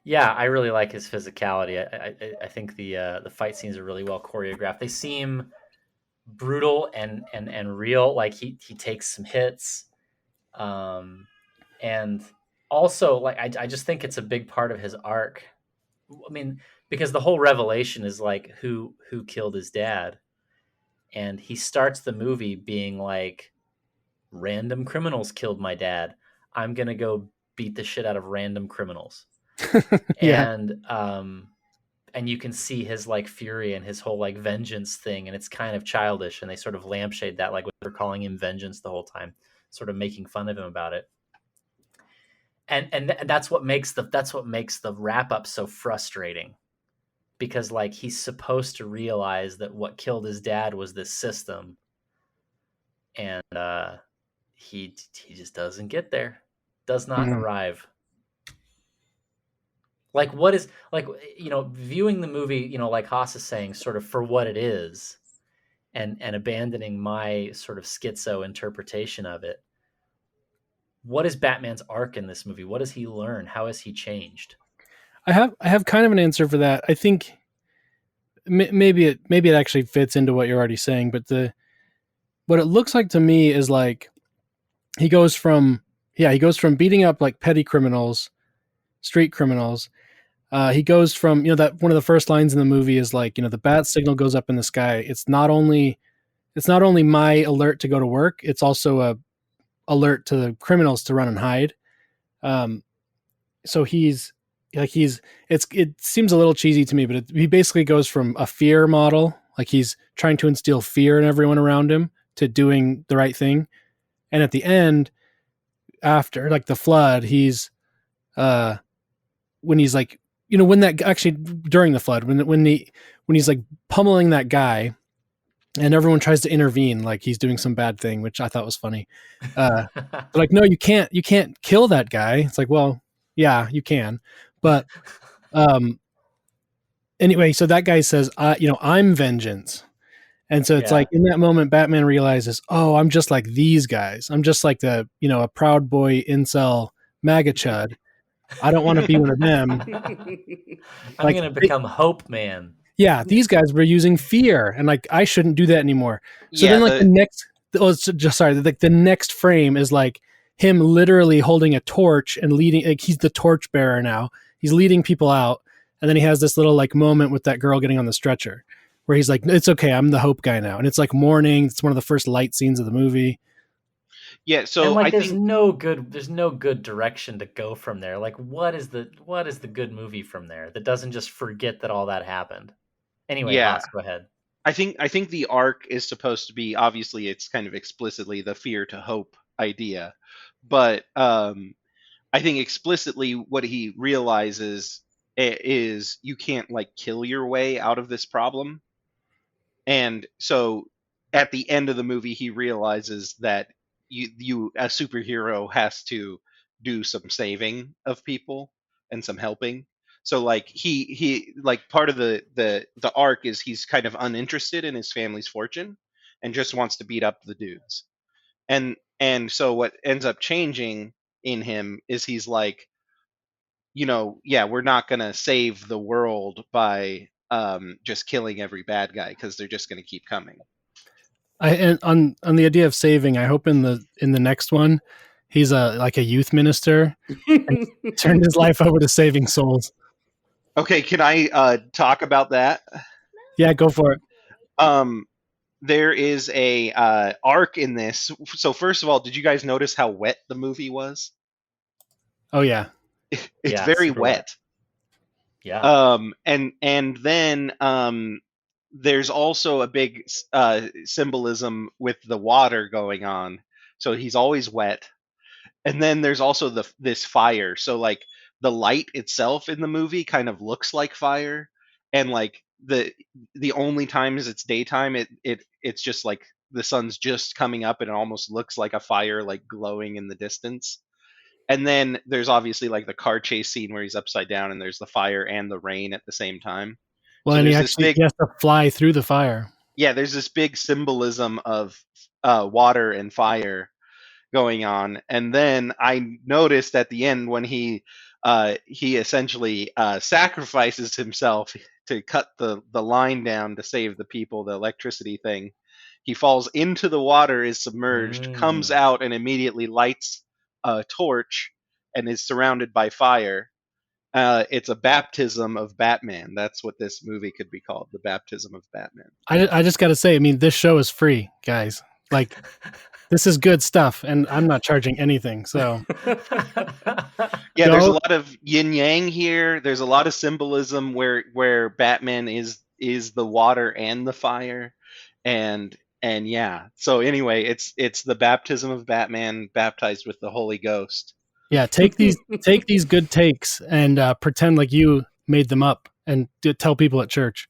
Yeah, I really like his physicality. I think the fight scenes are really well choreographed. They seem brutal and real. Like he takes some hits, um, and also like I just think it's a big part of his arc. I mean, because the whole revelation is like who killed his dad, and he starts the movie being like, random criminals killed my dad. I'm gonna go beat the shit out of random criminals. Yeah. And you can see his like fury and his whole like vengeance thing, and it's kind of childish, and they sort of lampshade that, like they're calling him vengeance the whole time, sort of making fun of him about it. And that's what makes the wrap up so frustrating, because like he's supposed to realize that what killed his dad was this system, and he just doesn't get there, does not Mhm. arrive. Like what is like, viewing the movie, like Haas is saying, sort of for what it is, and abandoning my sort of schizo interpretation of it. What is Batman's arc in this movie? What does he learn? How has he changed? I have kind of an answer for that. I think maybe it actually fits into what you're already saying, but the what it looks like to me is like he goes from he goes from beating up like petty criminals, street criminals. He goes from, that one of the first lines in the movie is like, the bat signal goes up in the sky. It's not only my alert to go to work, it's also a alert to the criminals to run and hide. Um, so he's like it seems a little cheesy to me, but he basically goes from a fear model, like he's trying to instill fear in everyone around him, to doing the right thing. And at the end, after like the flood, he's uh when he's like, when that actually during the flood, when he's like pummeling that guy, and everyone tries to intervene like he's doing some bad thing, which I thought was funny. They're like, no, you can't kill that guy. It's like, well, yeah, you can, but um anyway, so that guy says, I'm vengeance. And so it's like Yeah. in that moment, Batman realizes, oh, I'm just like these guys. I'm just like a proud boy incel MAGA chud. I don't want to be one of them. I'm Like, gonna become Hope Man. yeah, these guys were using fear, and like I shouldn't do that anymore. So Yeah, then, like the the next, oh, just sorry, like the next frame is like him literally holding a torch and leading. Like he's the torch bearer now. He's leading people out, and then he has this little like moment with that girl getting on the stretcher, where he's like, "It's okay, I'm the hope guy now." And it's like morning. It's one of the first light scenes of the movie. yeah. And So like I think there's no good direction to go from there. Like what is the good movie from there that doesn't just forget that all that happened? Anyway, yeah, Haas, go ahead. I think the arc is supposed to be, obviously it's kind of explicitly the fear to hope idea, but I think explicitly what he realizes is you can't like kill your way out of this problem. And so at the end of the movie he realizes that you a superhero has to do some saving of people and some helping. So like he like part of the arc is he's kind of uninterested in his family's fortune and just wants to beat up the dudes. And so what ends up changing in him is he's like, yeah, we're not going to save the world by just killing every bad guy because they're just going to keep coming. And on the idea of saving, I hope in the next one, he's a youth minister and turned his life over to saving souls. Okay, can I talk about that? Yeah, go for it. Um, there is a arc in this. So first of all, did you guys notice how wet the movie was? Oh yeah. It's Yeah, very super wet. wet. Yeah. And then there's also a big symbolism with the water going on. So he's always wet. And then there's also this fire. So like the light itself in the movie kind of looks like fire, and like the only times it's daytime, it's just like the sun's just coming up and it almost looks like a fire like glowing in the distance. And then there's obviously like the car chase scene where he's upside down and there's the fire and the rain at the same time. Well, So and he there's this actually big, he has to fly through the fire. yeah, there's this big symbolism of water and fire going on. And then I noticed at the end when he he essentially sacrifices himself to cut the line down to save the people, the electricity thing. He falls into the water, is submerged, comes out, and immediately lights a torch and is surrounded by fire. It's a baptism of Batman. That's what this movie could be called, the baptism of Batman. I just got to say, I mean, this show is free, guys. Like, this is good stuff, and I'm not charging anything. So, yeah, there's a lot of yin yang here. There's a lot of symbolism where Batman is the water and the fire, and yeah. So anyway, it's the baptism of Batman, baptized with the Holy Ghost. Yeah, take these good takes and pretend like you made them up and tell people at church.